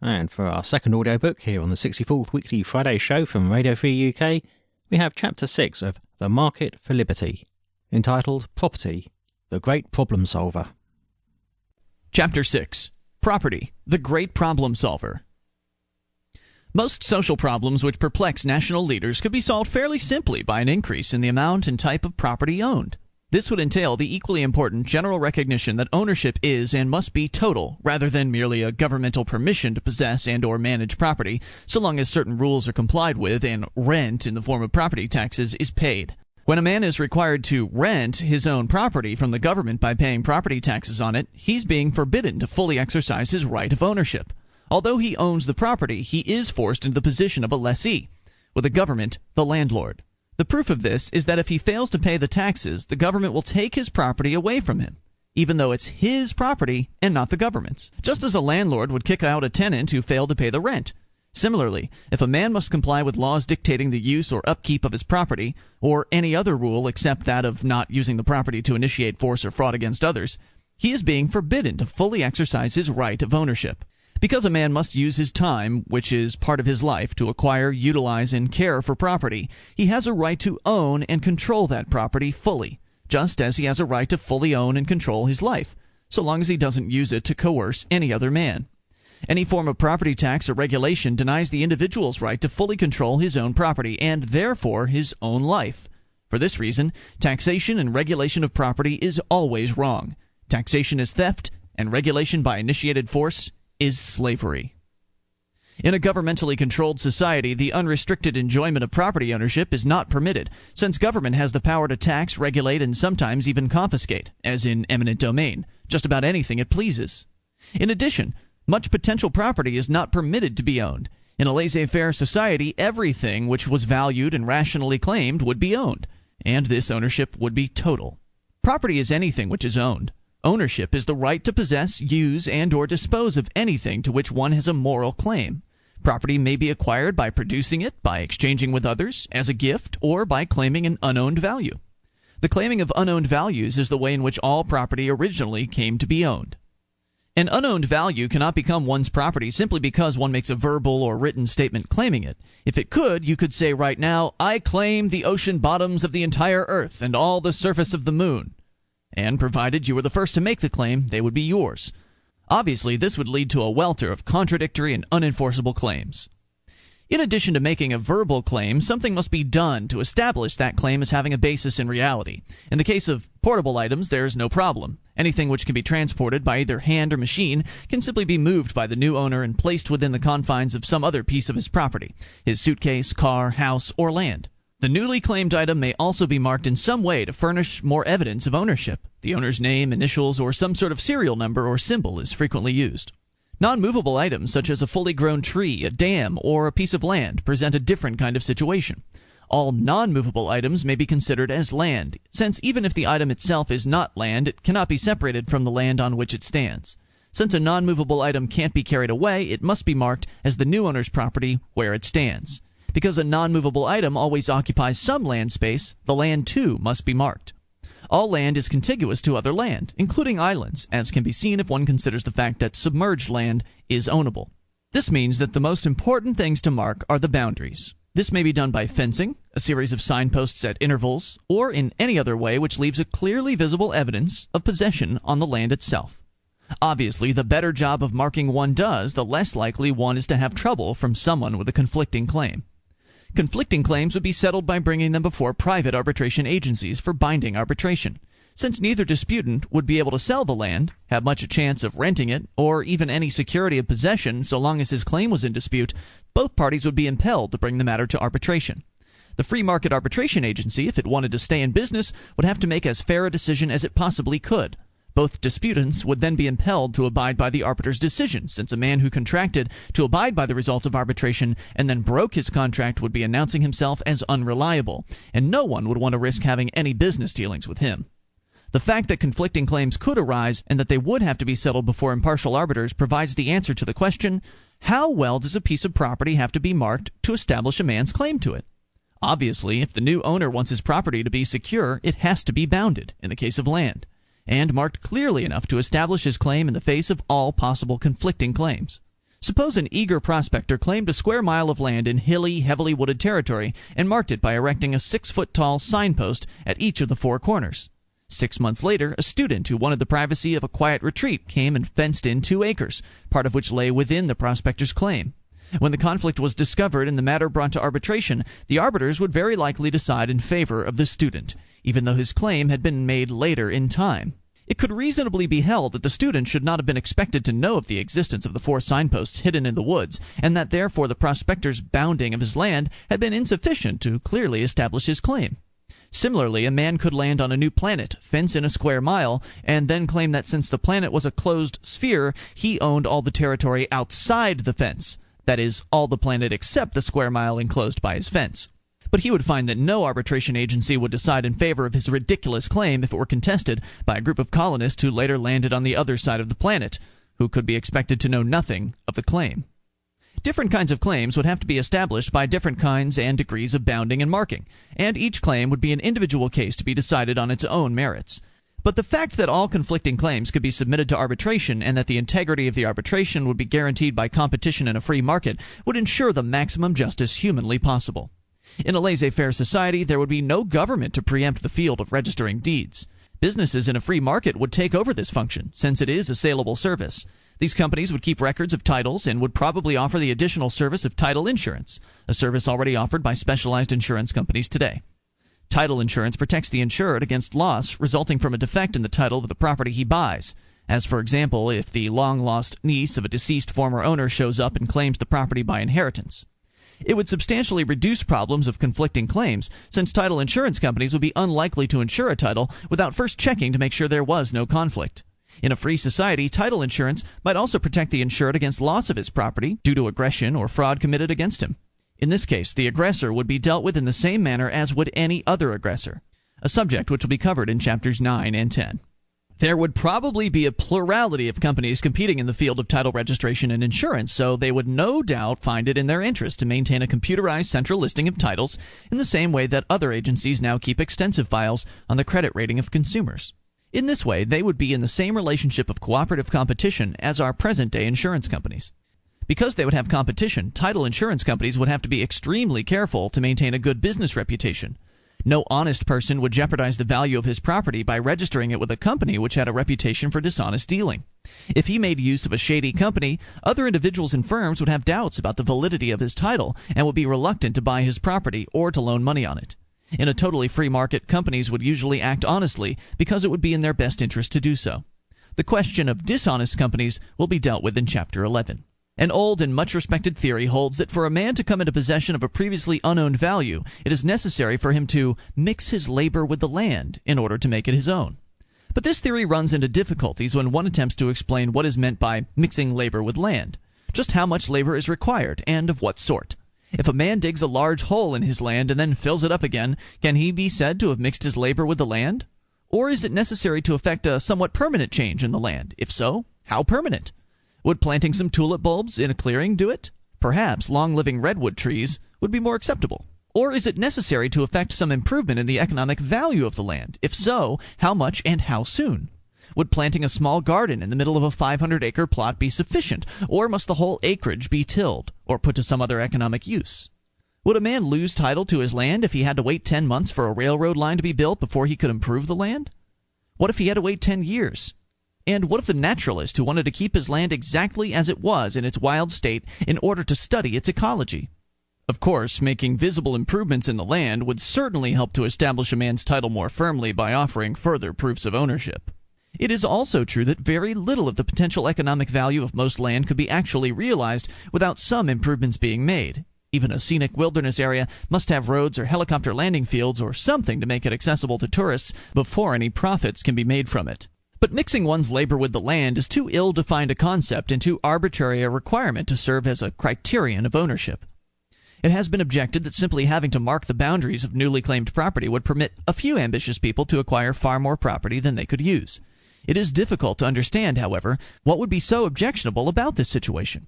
And for our second audiobook here on the 64th Weekly Friday show from Radio Free UK, we have Chapter 6 of The Market for Liberty, entitled Property, the Great Problem Solver. Chapter 6. Property, the Great Problem Solver. Most social problems which perplex national leaders could be solved fairly simply by an increase in the amount and type of property owned. This would entail the equally important general recognition that ownership is and must be total, rather than merely a governmental permission to possess and or manage property, so long as certain rules are complied with and rent in the form of property taxes is paid. When a man is required to rent his own property from the government by paying property taxes on it, he's being forbidden to fully exercise his right of ownership. Although he owns the property, he is forced into the position of a lessee, with the government the landlord. The proof of this is that if he fails to pay the taxes, the government will take his property away from him, even though it's his property and not the government's, just as a landlord would kick out a tenant who failed to pay the rent. Similarly, if a man must comply with laws dictating the use or upkeep of his property, or any other rule except that of not using the property to initiate force or fraud against others, he is being forbidden to fully exercise his right of ownership. Because a man must use his time, which is part of his life, to acquire, utilize, and care for property, he has a right to own and control that property fully, just as he has a right to fully own and control his life, so long as he doesn't use it to coerce any other man. Any form of property tax or regulation denies the individual's right to fully control his own property, and therefore his own life. For this reason, taxation and regulation of property is always wrong. Taxation is theft, and regulation by initiated force is slavery. In a governmentally controlled society, the unrestricted enjoyment of property ownership is not permitted, since government has the power to tax, regulate, and sometimes even confiscate, as in eminent domain, just about anything it pleases. In addition, much potential property is not permitted to be owned. In a laissez-faire society, everything which was valued and rationally claimed would be owned, and this ownership would be total. Property is anything which is owned. Ownership is the right to possess, use, and or dispose of anything to which one has a moral claim. Property may be acquired by producing it, by exchanging with others, as a gift, or by claiming an unowned value. The claiming of unowned values is the way in which all property originally came to be owned. An unowned value cannot become one's property simply because one makes a verbal or written statement claiming it. If it could, you could say right now, "I claim the ocean bottoms of the entire earth and all the surface of the moon." And provided you were the first to make the claim, they would be yours. Obviously, this would lead to a welter of contradictory and unenforceable claims. In addition to making a verbal claim, something must be done to establish that claim as having a basis in reality. In the case of portable items, there is no problem. Anything which can be transported by either hand or machine can simply be moved by the new owner and placed within the confines of some other piece of his property, his suitcase, car, house, or land. The newly claimed item may also be marked in some way to furnish more evidence of ownership. The owner's name, initials, or some sort of serial number or symbol is frequently used. Non-movable items such as a fully grown tree, a dam, or a piece of land present a different kind of situation. All non-movable items may be considered as land, since even if the item itself is not land, it cannot be separated from the land on which it stands. Since a non-movable item can't be carried away, it must be marked as the new owner's property where it stands. Because a non-movable item always occupies some land space, the land too must be marked. All land is contiguous to other land, including islands, as can be seen if one considers the fact that submerged land is ownable. This means that the most important things to mark are the boundaries. This may be done by fencing, a series of signposts at intervals, or in any other way which leaves a clearly visible evidence of possession on the land itself. Obviously, the better job of marking one does, the less likely one is to have trouble from someone with a conflicting claim. Conflicting claims would be settled by bringing them before private arbitration agencies for binding arbitration. Since neither disputant would be able to sell the land, have much a chance of renting it, or even any security of possession so long as his claim was in dispute, both parties would be impelled to bring the matter to arbitration. The free market arbitration agency, if it wanted to stay in business, would have to make as fair a decision as it possibly could. Both disputants would then be impelled to abide by the arbiter's decision, since a man who contracted to abide by the results of arbitration and then broke his contract would be announcing himself as unreliable, and no one would want to risk having any business dealings with him. The fact that conflicting claims could arise and that they would have to be settled before impartial arbiters provides the answer to the question, how well does a piece of property have to be marked to establish a man's claim to it? Obviously, if the new owner wants his property to be secure, it has to be bounded, in the case of land, and marked clearly enough to establish his claim in the face of all possible conflicting claims. Suppose an eager prospector claimed a square mile of land in hilly, heavily wooded territory and marked it by erecting a 6-foot-tall signpost at each of the 4 corners. 6 months later, a student who wanted the privacy of a quiet retreat came and fenced in 2 acres, part of which lay within the prospector's claim. When the conflict was discovered and the matter brought to arbitration, the arbiters would very likely decide in favor of the student, even though his claim had been made later in time. It could reasonably be held that the student should not have been expected to know of the existence of the 4 signposts hidden in the woods, and that therefore the prospector's bounding of his land had been insufficient to clearly establish his claim. Similarly, a man could land on a new planet, fence in a square mile, and then claim that since the planet was a closed sphere, he owned all the territory outside the fence. That is, all the planet except the square mile enclosed by his fence. But he would find that no arbitration agency would decide in favor of his ridiculous claim if it were contested by a group of colonists who later landed on the other side of the planet, who could be expected to know nothing of the claim. Different kinds of claims would have to be established by different kinds and degrees of bounding and marking, and each claim would be an individual case to be decided on its own merits. But the fact that all conflicting claims could be submitted to arbitration and that the integrity of the arbitration would be guaranteed by competition in a free market would ensure the maximum justice humanly possible. In a laissez-faire society, there would be no government to preempt the field of registering deeds. Businesses in a free market would take over this function, since it is a saleable service. These companies would keep records of titles and would probably offer the additional service of title insurance, a service already offered by specialized insurance companies today. Title insurance protects the insured against loss resulting from a defect in the title of the property he buys, as for example if the long-lost niece of a deceased former owner shows up and claims the property by inheritance. It would substantially reduce problems of conflicting claims, since title insurance companies would be unlikely to insure a title without first checking to make sure there was no conflict. In a free society, title insurance might also protect the insured against loss of his property due to aggression or fraud committed against him. In this case, the aggressor would be dealt with in the same manner as would any other aggressor, a subject which will be covered in chapters 9 and 10. There would probably be a plurality of companies competing in the field of title registration and insurance, so they would no doubt find it in their interest to maintain a computerized central listing of titles in the same way that other agencies now keep extensive files on the credit rating of consumers. In this way, they would be in the same relationship of cooperative competition as our present-day insurance companies. Because they would have competition, title insurance companies would have to be extremely careful to maintain a good business reputation. No honest person would jeopardize the value of his property by registering it with a company which had a reputation for dishonest dealing. If he made use of a shady company, other individuals and firms would have doubts about the validity of his title and would be reluctant to buy his property or to loan money on it. In a totally free market, companies would usually act honestly because it would be in their best interest to do so. The question of dishonest companies will be dealt with in Chapter 11. An old and much respected theory holds that for a man to come into possession of a previously unowned value, it is necessary for him to mix his labor with the land in order to make it his own. But this theory runs into difficulties when one attempts to explain what is meant by mixing labor with land. Just how much labor is required, and of what sort? If a man digs a large hole in his land and then fills it up again, can he be said to have mixed his labor with the land? Or is it necessary to effect a somewhat permanent change in the land? If so, how permanent? Would planting some tulip bulbs in a clearing do it? Perhaps long-living redwood trees would be more acceptable. Or is it necessary to effect some improvement in the economic value of the land? If so, how much and how soon? Would planting a small garden in the middle of a 500-acre plot be sufficient, or must the whole acreage be tilled, or put to some other economic use? Would a man lose title to his land if he had to wait 10 months for a railroad line to be built before he could improve the land? What if he had to wait 10 years? And what if the naturalist who wanted to keep his land exactly as it was in its wild state in order to study its ecology? Of course, making visible improvements in the land would certainly help to establish a man's title more firmly by offering further proofs of ownership. It is also true that very little of the potential economic value of most land could be actually realized without some improvements being made. Even a scenic wilderness area must have roads or helicopter landing fields or something to make it accessible to tourists before any profits can be made from it. But mixing one's labor with the land is too ill-defined a concept and too arbitrary a requirement to serve as a criterion of ownership. It has been objected that simply having to mark the boundaries of newly claimed property would permit a few ambitious people to acquire far more property than they could use. It is difficult to understand, however, what would be so objectionable about this situation.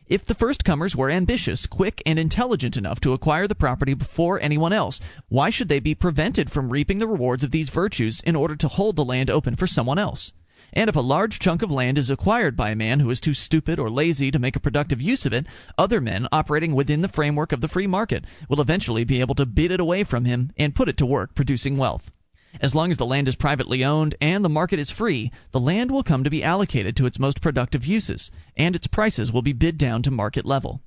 If the first-comers were ambitious, quick, and intelligent enough to acquire the property before anyone else, why should they be prevented from reaping the rewards of these virtues in order to hold the land open for someone else? And if a large chunk of land is acquired by a man who is too stupid or lazy to make a productive use of it, other men operating within the framework of the free market will eventually be able to bid it away from him and put it to work producing wealth. As long as the land is privately owned and the market is free, the land will come to be allocated to its most productive uses, and its prices will be bid down to market level.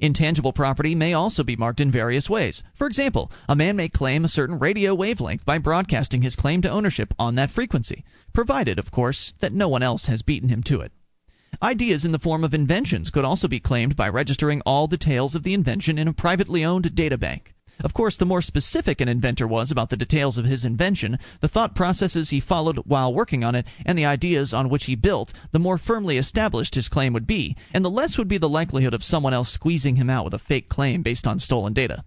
Intangible property may also be marked in various ways. For example, a man may claim a certain radio wavelength by broadcasting his claim to ownership on that frequency, provided, of course, that no one else has beaten him to it. Ideas in the form of inventions could also be claimed by registering all details of the invention in a privately owned databank. Of course, the more specific an inventor was about the details of his invention, the thought processes he followed while working on it, and the ideas on which he built, the more firmly established his claim would be, and the less would be the likelihood of someone else squeezing him out with a fake claim based on stolen data.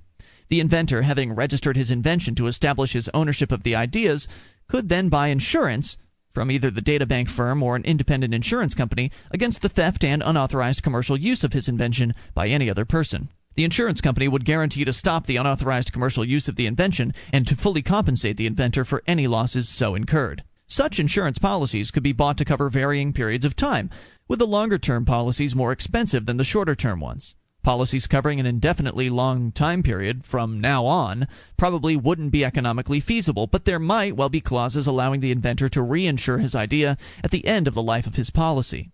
The inventor, having registered his invention to establish his ownership of the ideas, could then buy insurance from either the databank firm or an independent insurance company against the theft and unauthorized commercial use of his invention by any other person. The insurance company would guarantee to stop the unauthorized commercial use of the invention and to fully compensate the inventor for any losses so incurred. Such insurance policies could be bought to cover varying periods of time, with the longer-term policies more expensive than the shorter-term ones. Policies covering an indefinitely long time period from now on probably wouldn't be economically feasible, but there might well be clauses allowing the inventor to reinsure his idea at the end of the life of his policy.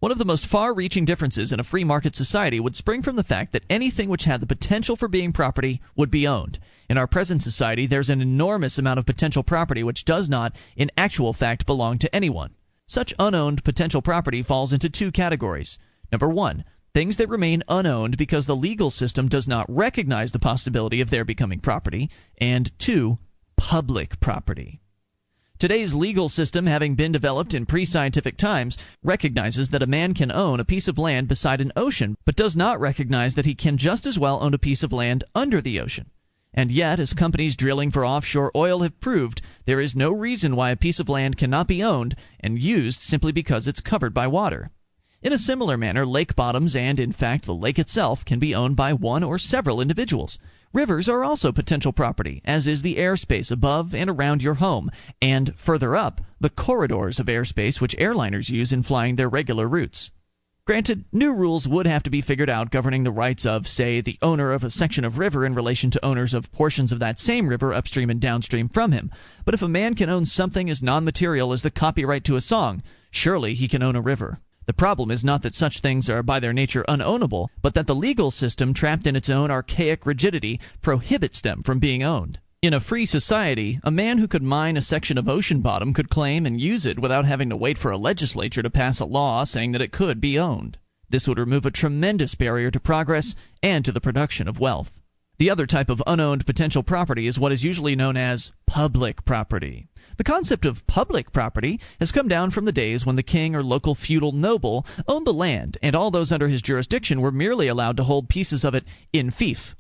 One of the most far-reaching differences in a free market society would spring from the fact that anything which had the potential for being property would be owned. In our present society, there's an enormous amount of potential property which does not, in actual fact, belong to anyone. Such unowned potential property falls into two categories. Number one, things that remain unowned because the legal system does not recognize the possibility of their becoming property. And two, public property. Today's legal system, having been developed in pre-scientific times, recognizes that a man can own a piece of land beside an ocean, but does not recognize that he can just as well own a piece of land under the ocean. And yet, as companies drilling for offshore oil have proved, there is no reason why a piece of land cannot be owned and used simply because it's covered by water. In a similar manner, lake bottoms and, in fact, the lake itself can be owned by one or several individuals. Rivers are also potential property, as is the airspace above and around your home, and, further up, the corridors of airspace which airliners use in flying their regular routes. Granted, new rules would have to be figured out governing the rights of, say, the owner of a section of river in relation to owners of portions of that same river upstream and downstream from him. But if a man can own something as non-material as the copyright to a song, surely he can own a river. The problem is not that such things are by their nature unownable, but that the legal system, trapped in its own archaic rigidity, prohibits them from being owned. In a free society, a man who could mine a section of ocean bottom could claim and use it without having to wait for a legislature to pass a law saying that it could be owned. This would remove a tremendous barrier to progress and to the production of wealth. The other type of unowned potential property is what is usually known as public property. The concept of public property has come down from the days when the king or local feudal noble owned the land, and all those under his jurisdiction were merely allowed to hold pieces of it in fief.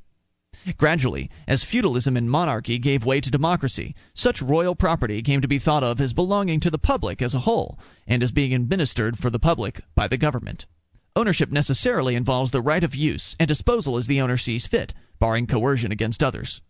Gradually, as feudalism and monarchy gave way to democracy, such royal property came to be thought of as belonging to the public as a whole, and as being administered for the public by the government. Ownership necessarily involves the right of use and disposal as the owner sees fit, barring coercion against others.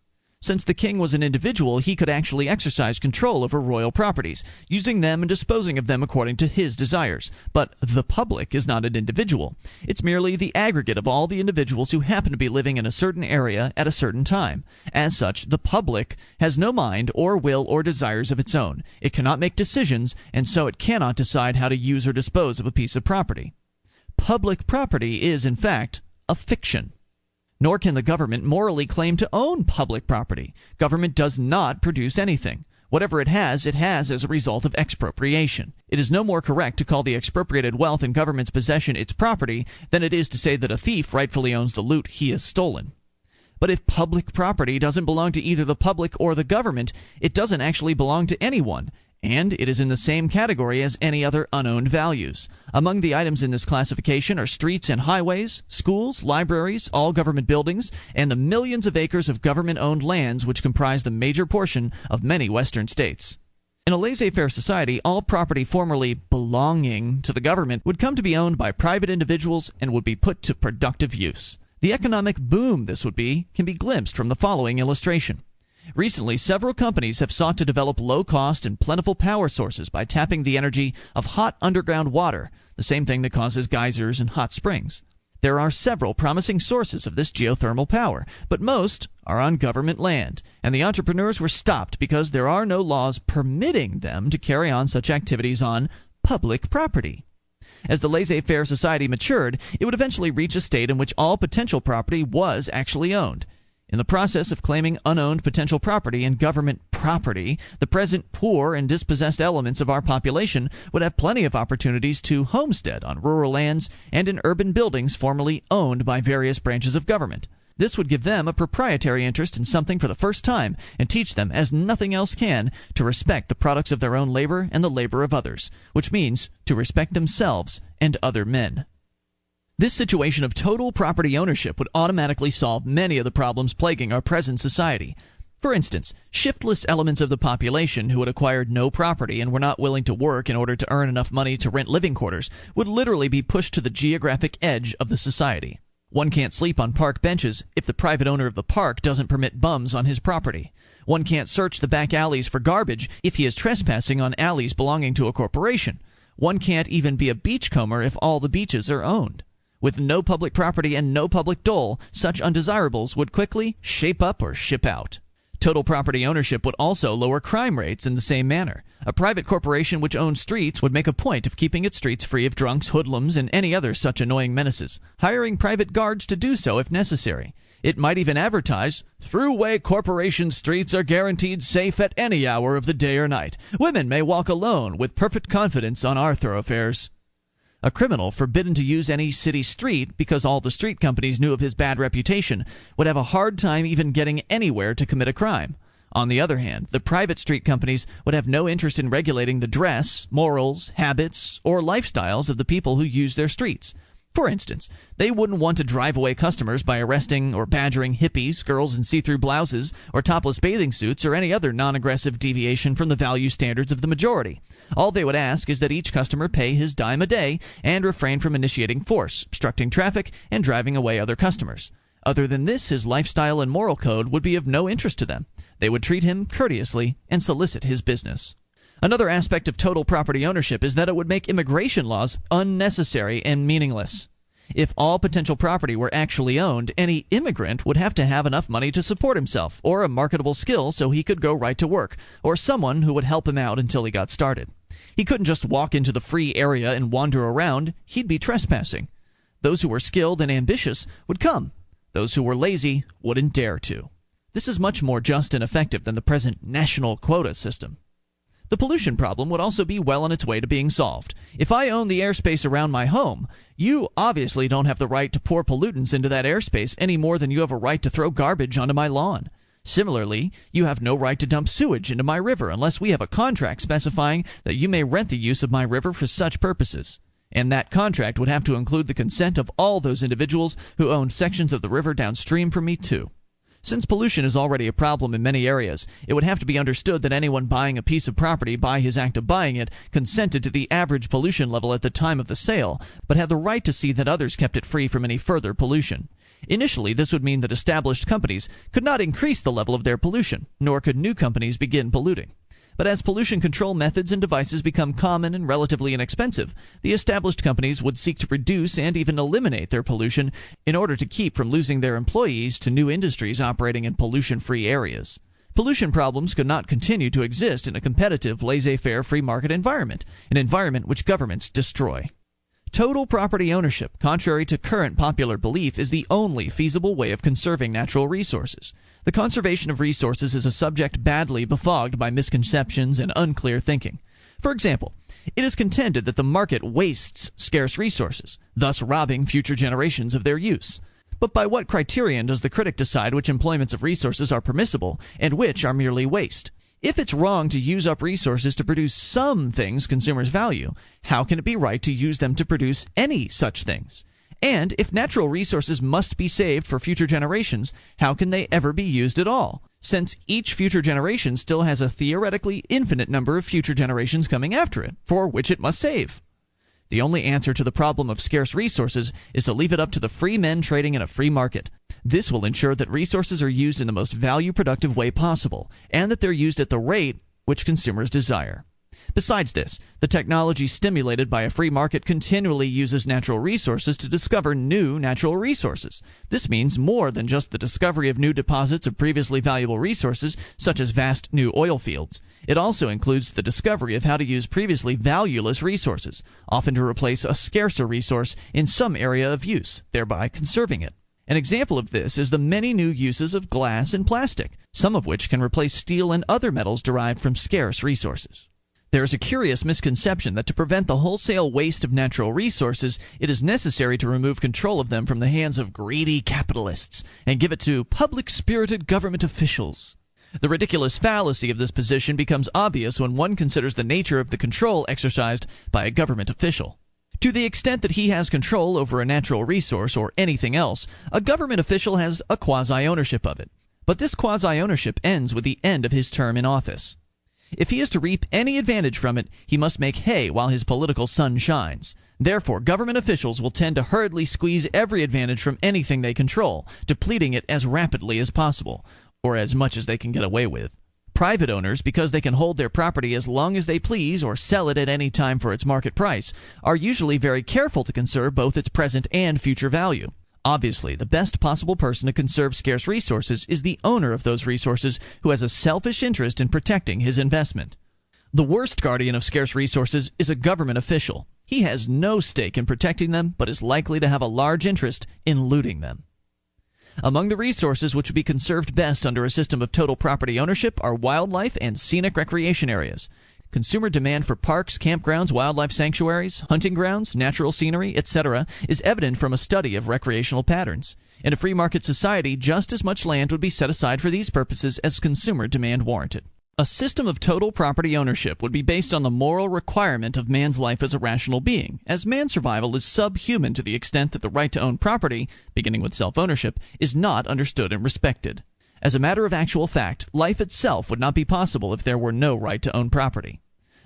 Since the king was an individual, he could actually exercise control over royal properties, using them and disposing of them according to his desires. But the public is not an individual. It's merely the aggregate of all the individuals who happen to be living in a certain area at a certain time. As such, the public has no mind or will or desires of its own. It cannot make decisions, and so it cannot decide how to use or dispose of a piece of property. Public property is, in fact, a fiction. Nor can the government morally claim to own public property. Government does not produce anything. Whatever it has as a result of expropriation. It is no more correct to call the expropriated wealth in government's possession its property than it is to say that a thief rightfully owns the loot he has stolen. But if public property doesn't belong to either the public or the government, it doesn't actually belong to anyone, and it is in the same category as any other unowned values. Among the items in this classification are streets and highways, schools, libraries, all government buildings, and the millions of acres of government-owned lands which comprise the major portion of many western states. In a laissez-faire society, all property formerly belonging to the government would come to be owned by private individuals and would be put to productive use. The economic boom this would be can be glimpsed from the following illustration. Recently, several companies have sought to develop low-cost and plentiful power sources by tapping the energy of hot underground water, the same thing that causes geysers and hot springs. There are several promising sources of this geothermal power, but most are on government land, and the entrepreneurs were stopped because there are no laws permitting them to carry on such activities on public property. As the laissez-faire society matured, it would eventually reach a state in which all potential property was actually owned. In the process of claiming unowned potential property and government property, the present poor and dispossessed elements of our population would have plenty of opportunities to homestead on rural lands and in urban buildings formerly owned by various branches of government. This would give them a proprietary interest in something for the first time and teach them, as nothing else can, to respect the products of their own labor and the labor of others, which means to respect themselves and other men. This situation of total property ownership would automatically solve many of the problems plaguing our present society. For instance, shiftless elements of the population who had acquired no property and were not willing to work in order to earn enough money to rent living quarters would literally be pushed to the geographic edge of the society. One can't sleep on park benches if the private owner of the park doesn't permit bums on his property. One can't search the back alleys for garbage if he is trespassing on alleys belonging to a corporation. One can't even be a beachcomber if all the beaches are owned. With no public property and no public dole, such undesirables would quickly shape up or ship out. Total property ownership would also lower crime rates in the same manner. A private corporation which owned streets would make a point of keeping its streets free of drunks, hoodlums, and any other such annoying menaces, hiring private guards to do so if necessary. It might even advertise, "Thruway Corporation streets are guaranteed safe at any hour of the day or night. Women may walk alone with perfect confidence on our thoroughfares." A criminal forbidden to use any city street because all the street companies knew of his bad reputation would have a hard time even getting anywhere to commit a crime. On the other hand, the private street companies would have no interest in regulating the dress, morals, habits, or lifestyles of the people who use their streets. For instance, they wouldn't want to drive away customers by arresting or badgering hippies, girls in see-through blouses, or topless bathing suits, or any other non-aggressive deviation from the value standards of the majority. All they would ask is that each customer pay his dime a day and refrain from initiating force, obstructing traffic, and driving away other customers. Other than this, his lifestyle and moral code would be of no interest to them. They would treat him courteously and solicit his business. Another aspect of total property ownership is that it would make immigration laws unnecessary and meaningless. If all potential property were actually owned, any immigrant would have to have enough money to support himself, or a marketable skill so he could go right to work, or someone who would help him out until he got started. He couldn't just walk into the free area and wander around. He'd be trespassing. Those who were skilled and ambitious would come. Those who were lazy wouldn't dare to. This is much more just and effective than the present national quota system. The pollution problem would also be well on its way to being solved. If I own the airspace around my home, you obviously don't have the right to pour pollutants into that airspace any more than you have a right to throw garbage onto my lawn. Similarly, you have no right to dump sewage into my river unless we have a contract specifying that you may rent the use of my river for such purposes. And that contract would have to include the consent of all those individuals who own sections of the river downstream from me too. Since pollution is already a problem in many areas, it would have to be understood that anyone buying a piece of property by his act of buying it consented to the average pollution level at the time of the sale, but had the right to see that others kept it free from any further pollution. Initially, this would mean that established companies could not increase the level of their pollution, nor could new companies begin polluting. But as pollution control methods and devices become common and relatively inexpensive, the established companies would seek to reduce and even eliminate their pollution in order to keep from losing their employees to new industries operating in pollution-free areas. Pollution problems could not continue to exist in a competitive, laissez-faire free market environment, an environment which governments destroy. Total property ownership, contrary to current popular belief, is the only feasible way of conserving natural resources. The conservation of resources is a subject badly befogged by misconceptions and unclear thinking. For example, it is contended that the market wastes scarce resources, thus robbing future generations of their use. But by what criterion does the critic decide which employments of resources are permissible and which are merely waste? If it's wrong to use up resources to produce some things consumers value, how can it be right to use them to produce any such things? And if natural resources must be saved for future generations, how can they ever be used at all, since each future generation still has a theoretically infinite number of future generations coming after it, for which it must save? The only answer to the problem of scarce resources is to leave it up to the free men trading in a free market. This will ensure that resources are used in the most value-productive way possible, and that they're used at the rate which consumers desire. Besides this, the technology stimulated by a free market continually uses natural resources to discover new natural resources. This means more than just the discovery of new deposits of previously valuable resources, such as vast new oil fields. It also includes the discovery of how to use previously valueless resources, often to replace a scarcer resource in some area of use, thereby conserving it. An example of this is the many new uses of glass and plastic, some of which can replace steel and other metals derived from scarce resources. There is a curious misconception that to prevent the wholesale waste of natural resources, it is necessary to remove control of them from the hands of greedy capitalists and give it to public-spirited government officials. The ridiculous fallacy of this position becomes obvious when one considers the nature of the control exercised by a government official. To the extent that he has control over a natural resource or anything else, a government official has a quasi-ownership of it. But this quasi-ownership ends with the end of his term in office. If he is to reap any advantage from it, he must make hay while his political sun shines. Therefore, government officials will tend to hurriedly squeeze every advantage from anything they control, depleting it as rapidly as possible, or as much as they can get away with. Private owners, because they can hold their property as long as they please or sell it at any time for its market price, are usually very careful to conserve both its present and future value. Obviously, the best possible person to conserve scarce resources is the owner of those resources who has a selfish interest in protecting his investment. The worst guardian of scarce resources is a government official. He has no stake in protecting them, but is likely to have a large interest in looting them. Among the resources which would be conserved best under a system of total property ownership are wildlife and scenic recreation areas. Consumer demand for parks, campgrounds, wildlife sanctuaries, hunting grounds, natural scenery, etc. is evident from a study of recreational patterns. In a free market society, just as much land would be set aside for these purposes as consumer demand warranted. A system of total property ownership would be based on the moral requirement of man's life as a rational being, as man's survival is subhuman to the extent that the right to own property, beginning with self-ownership, is not understood and respected. As a matter of actual fact, life itself would not be possible if there were no right to own property.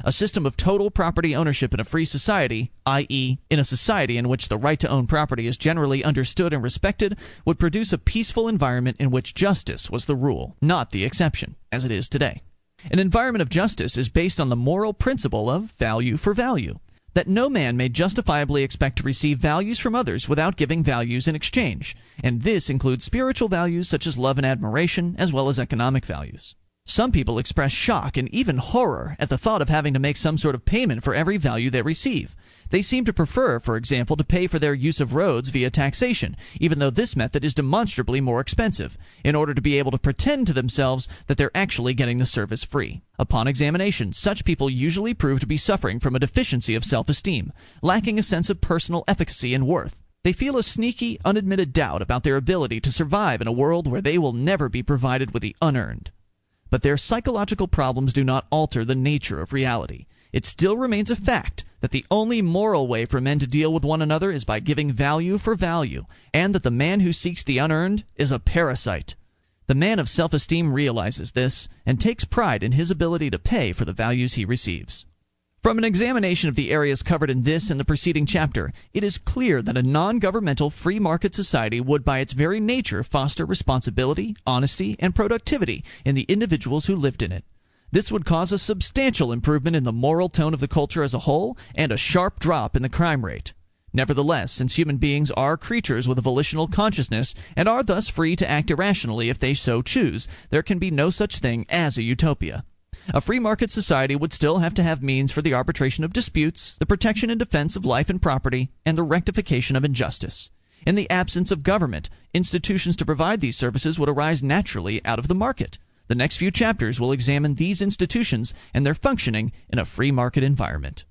A system of total property ownership in a free society, i.e., in a society in which the right to own property is generally understood and respected, would produce a peaceful environment in which justice was the rule, not the exception, as it is today. An environment of justice is based on the moral principle of value for value, that no man may justifiably expect to receive values from others without giving values in exchange, and this includes spiritual values such as love and admiration, as well as economic values. Some people express shock and even horror at the thought of having to make some sort of payment for every value they receive. They seem to prefer, for example, to pay for their use of roads via taxation, even though this method is demonstrably more expensive, in order to be able to pretend to themselves that they're actually getting the service free. Upon examination, such people usually prove to be suffering from a deficiency of self-esteem, lacking a sense of personal efficacy and worth. They feel a sneaky, unadmitted doubt about their ability to survive in a world where they will never be provided with the unearned. But their psychological problems do not alter the nature of reality. It still remains a fact that the only moral way for men to deal with one another is by giving value for value, and that the man who seeks the unearned is a parasite. The man of self-esteem realizes this and takes pride in his ability to pay for the values he receives. From an examination of the areas covered in this and the preceding chapter, it is clear that a non-governmental free market society would by its very nature foster responsibility, honesty, and productivity in the individuals who lived in it. This would cause a substantial improvement in the moral tone of the culture as a whole and a sharp drop in the crime rate. Nevertheless, since human beings are creatures with a volitional consciousness and are thus free to act irrationally if they so choose, there can be no such thing as a utopia. A free market society would still have to have means for the arbitration of disputes, the protection and defense of life and property, and the rectification of injustice. In the absence of government, institutions to provide these services would arise naturally out of the market. The next few chapters will examine these institutions and their functioning in a free market environment.